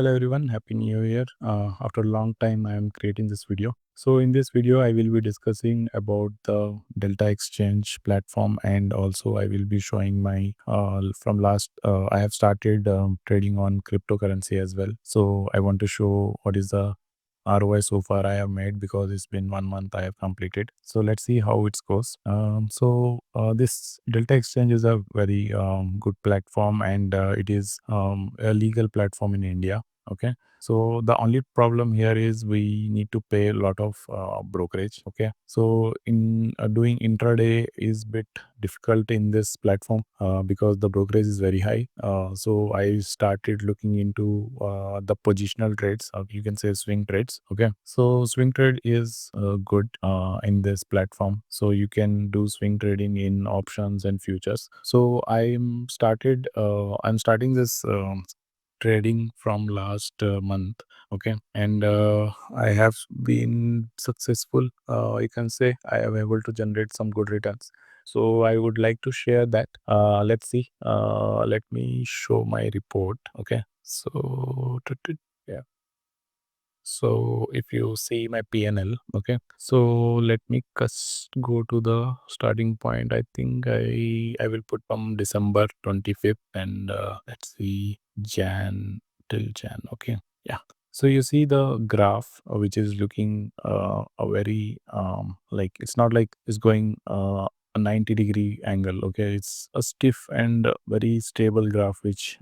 Hello everyone, happy new year. After a long time I am creating this video. So in this video I will be discussing about the Delta Exchange platform, and also I will be showing my from last I have started trading on cryptocurrency as well. So I want to show what is the ROI so far I have made, because it's been 1 month I have completed. So let's see how it goes. This Delta Exchange is a very good platform, and it is a legal platform in India. Okay, so the only problem here is we need to pay a lot of brokerage. Okay, so in doing intraday is bit difficult in this platform because the brokerage is very high. So I started looking into the positional trades, you can say swing trades. Okay, so swing trade is good in this platform, so you can do swing trading in options and futures. So I'm starting this trading from last month. Okay, and I have been successful. You can say I am able to generate some good returns, so I would like to share that. Let's see. Let me show my report. Okay, so yeah. So if you see my PNL, okay. So let me go to the starting point. I think I will put from December 25th, and let's see Jan till Jan. Okay, yeah. So you see the graph, which is looking a very like, it's not like it's going a 90-degree angle. Okay, it's a stiff and very stable graph, which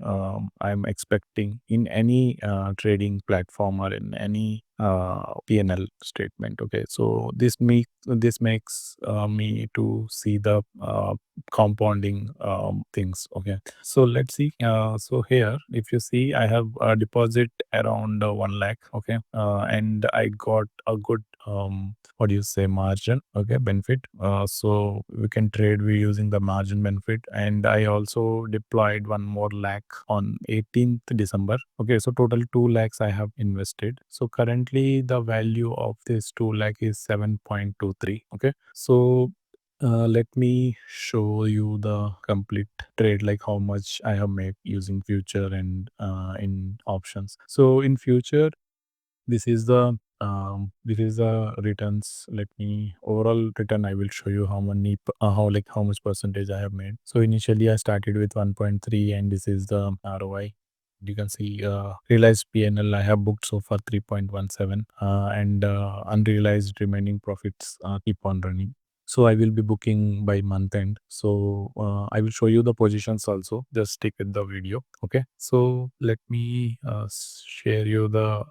I'm expecting in any trading platform or in any PNL statement. Okay, so this makes me to see the compounding things. Okay, so let's see. So here, if you see, I have a deposit around 1 lakh. Okay, and I got a good what do you say, margin. Okay, benefit. So we can trade we using the margin benefit, and I also deployed 1 more lakh on 18th December. Okay, so total 2 lakhs I have invested. So currently the value of this 2 lakh is 7.23. Okay, so let me show you the complete trade, like how much I have made using future and in options. So in future, this is the returns. Let me overall return. I will show you how many how much percentage I have made. So initially I started with 1.3, and this is the ROI. You can see realized PNL I have booked so far 3.17, and unrealized remaining profits keep on running. So I will be booking by month end. So I will show you the positions also. Just stick with the video. Okay. So let me share you the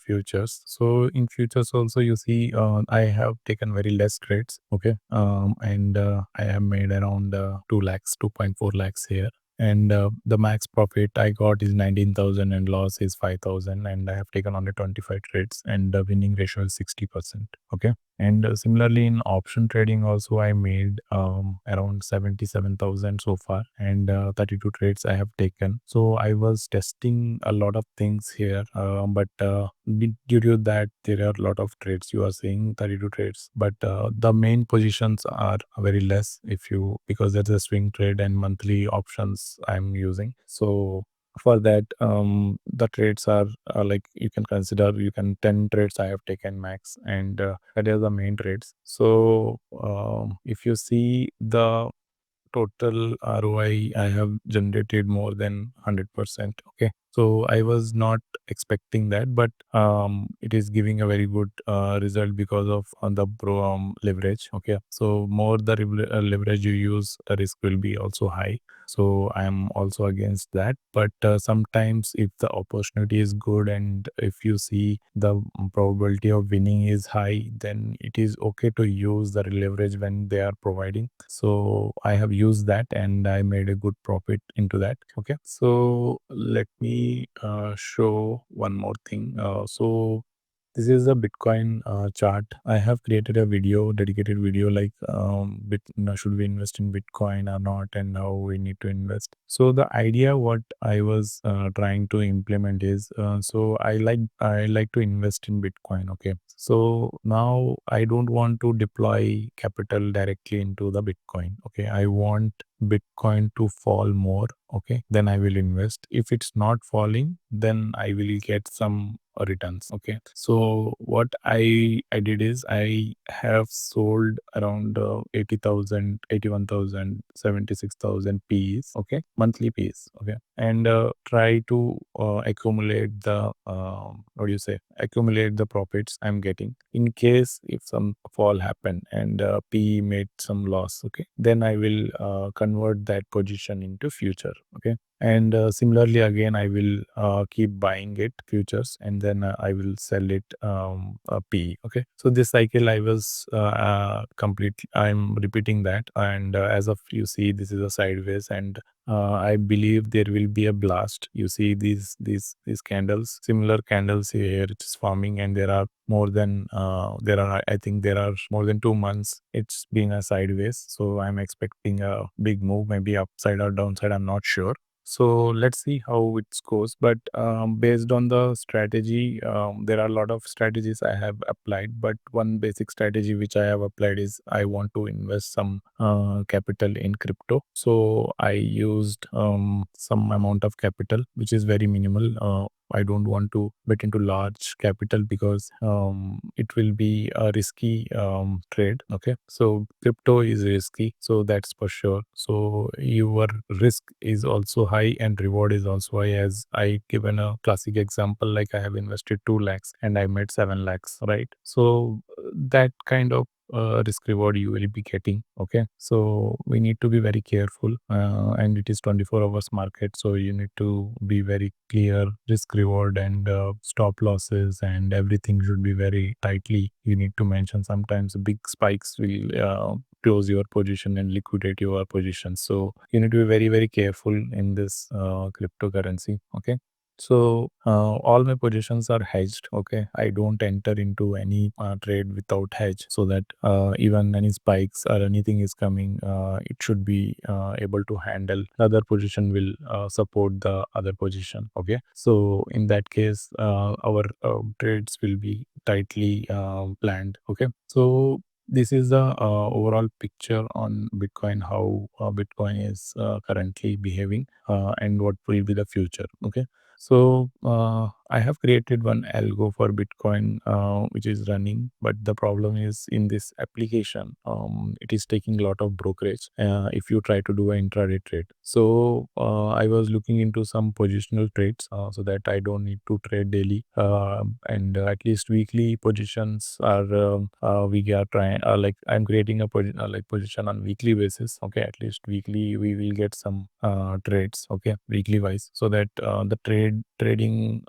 futures. So in futures also, you see I have taken very less trades. Okay. And I have made around 2 lakhs, 2.4 lakhs here. And the max profit I got is 19,000, and loss is 5,000. And I have taken only 25 trades, and the winning ratio is 60%. Okay. And similarly, in option trading also, I made around 77,000 so far, and 32 trades I have taken. So I was testing a lot of things here, but due to that, there are a lot of trades. You are seeing 32 trades, but the main positions are very less, if you, because there's a swing trade and monthly options I'm using. So for that, the trades are like, you can consider, you can 10 trades I have taken max, and that is the main trades. So if you see the total ROI, I have generated more than 100%. Okay, so I was not expecting that, but it is giving a very good result because of the leverage. Okay, so more the leverage you use, the risk will be also high. So I am also against that, but sometimes if the opportunity is good, and if you see the probability of winning is high, then it is okay to use the leverage when they are providing. So I have used that, and I made a good profit into that. Okay, so let me show one more thing. So this is a Bitcoin chart. I have created a video, dedicated video, like should we invest in Bitcoin or not, and how we need to invest. So the idea what I was trying to implement is, so I like to invest in Bitcoin. Okay, so now I don't want to deploy capital directly into the Bitcoin. Okay, I want Bitcoin to fall more, okay, then I will invest. If it's not falling, then I will get some returns. Okay, so what I did is I have sold around 80,000, 81,000, 76,000 P's, okay, monthly P's, okay, and try to accumulate the what do you say, accumulate the profits I'm getting. In case if some fall happen and P made some loss, okay, then I will convert that position into future, okay. And similarly again I will keep buying it futures, and then I will sell it P, okay. So this cycle I was complete, I'm repeating that, and as of you see, this is a sideways, and I believe there will be a blast. You see these candles, similar candles here. It's forming, and there are more than there are. I think there are more than 2 months. It's been a sideways, so I'm expecting a big move, maybe upside or downside. I'm not sure. So let's see how it goes. But based on the strategy, there are a lot of strategies I have applied. But one basic strategy which I have applied is I want to invest some capital in crypto. So I used some amount of capital, which is very minimal. I don't want to bet into large capital because it will be a risky trade. Okay, so crypto is risky, so that's for sure. So your risk is also high and reward is also high. As I given a classic example, like I have invested 2 lakhs and I made 7 lakhs, right? So that kind of risk reward you will be getting. Okay, so we need to be very careful, and it is 24 hours market, so you need to be very clear risk reward and stop losses, and everything should be very tightly. You need to mention, sometimes big spikes will close your position and liquidate your position, so you need to be very very careful in this cryptocurrency. Okay, so all my positions are hedged. Okay, I don't enter into any trade without hedge, so that even any spikes or anything is coming, it should be able to handle. The other position will support the other position. Okay, so in that case, our trades will be tightly planned. Okay, so this is the overall picture on Bitcoin, how Bitcoin is currently behaving, and what will be the future. Okay, so I have created one algo for Bitcoin, which is running, but the problem is in this application, it is taking a lot of brokerage if you try to do an intraday trade. So I was looking into some positional trades so that I don't need to trade daily, and at least weekly positions are we are trying. Like I'm creating a like position on weekly basis. Okay, at least weekly we will get some trades. Okay, weekly wise, so that the trading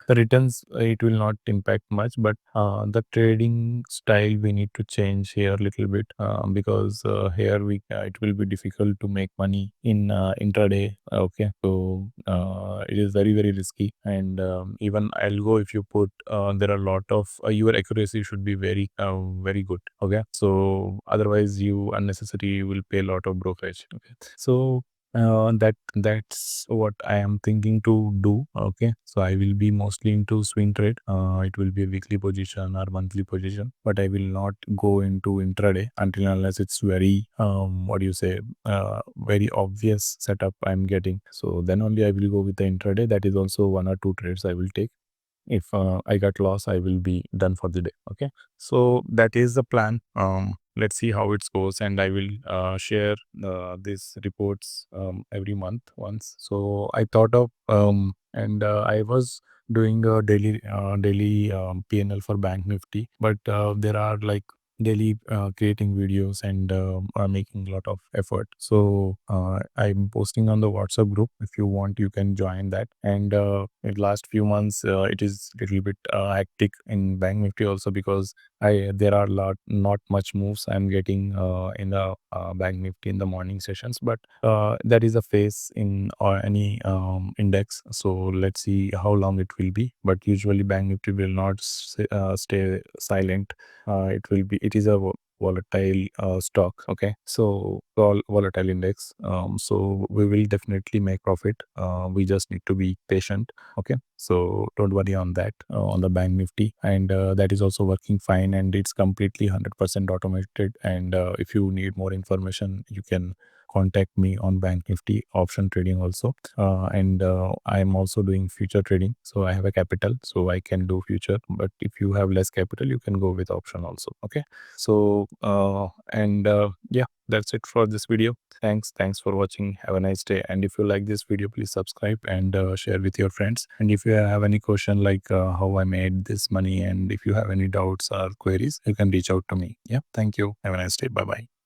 the returns, it will not impact much, but the trading style we need to change here a little bit, because here we it will be difficult to make money in intraday. Okay, so it is very very risky, and even algo, if you put there are a lot of your accuracy should be very very good. Okay, so otherwise you unnecessary will pay a lot of brokerage. Okay, so that's what I am thinking to do. Okay, so I will be mostly into swing trade. It will be a weekly position or monthly position, but I will not go into intraday until unless it's very what do you say, very obvious setup I'm getting. So then only I will go with the intraday. That is also 1 or 2 trades I will take. If I got lost, I will be done for the day. Okay, so that is the plan. Let's see how it goes, and I will share these reports every month once. So I thought of and I was doing a daily PNL for Bank Nifty, but there are like daily creating videos and are making a lot of effort. So I'm posting on the WhatsApp group. If you want, you can join that. And in last few months, it is little bit hectic in Bank Nifty also, because there are not much moves I'm getting in the Bank Nifty in the morning sessions, but that is a phase in any index. So let's see how long it will be. But usually Bank Nifty will not stay silent. It is a volatile stock. Okay, so all volatile index, so we will definitely make profit. We just need to be patient. Okay, so don't worry on that, on the Bank Nifty, and that is also working fine, and it's completely 100% automated. And if you need more information, you can contact me on Bank Nifty option trading also. And I'm also doing future trading. So I have a capital, so I can do future. But if you have less capital, you can go with option also. Okay. So yeah, that's it for this video. Thanks for watching. Have a nice day. And if you like this video, please subscribe and share with your friends. And if you have any question like how I made this money, and if you have any doubts or queries, you can reach out to me. Yeah, thank you. Have a nice day. Bye bye.